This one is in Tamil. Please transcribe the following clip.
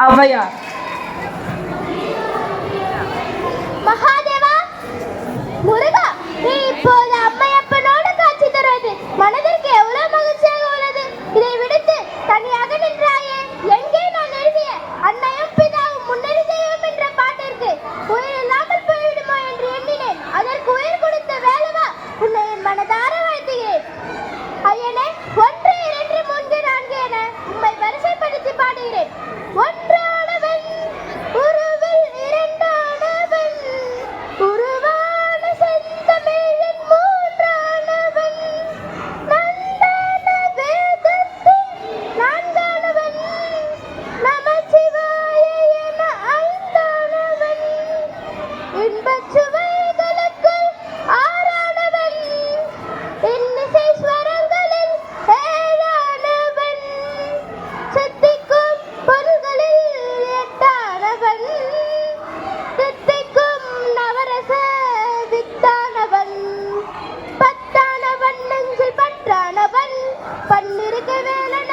ஔவையார். மகாதேவா, முருகா, நீ இப்போது அம்மையப்பனோடு காட்சி தருவது மனதிற்கு எவ்வளவு மகிழ்ச்சியாக உள்ளது. இதை விடுத்து தனியாக நின்றாயே, எங்கே நான் எழுதிய அன்னையும் பிதாவும் முன்னறி தெய்வம் என்ற பாட்டிற்கு உயிர் இல்லாமல் போய்விடுமோ என்று எண்ணினேன். அதற்கு உயிர் கொடுத்த வேலவா, உன்னை என் மனதார வாழ்த்துகிறேன். ஐயனே, 1 2 3 4 என உம்மை வரிசைப்படுத்தி பாடுகிறேன். ஒன்றானவன் உருவில், இரண்டானவன் உருவான செந்தமிழின், மூன்றானவன் நந்தான வேதத்தின், நான்கானவன் நமச்சிவாய என, ஐந்தானவன் இன்பச் சுவைகளுக்குள், ஆறானவன் இன்னிசை ஸ்வரங்களில், ஏழானவன் சித்திக்கும் பொருள்களில், எட்டானவன் தித்திக்கும் நவரச வித்தானவன், பத்தானவன் நெஞ்சில் பற்றானவன், பன்னிருக்க வேலன்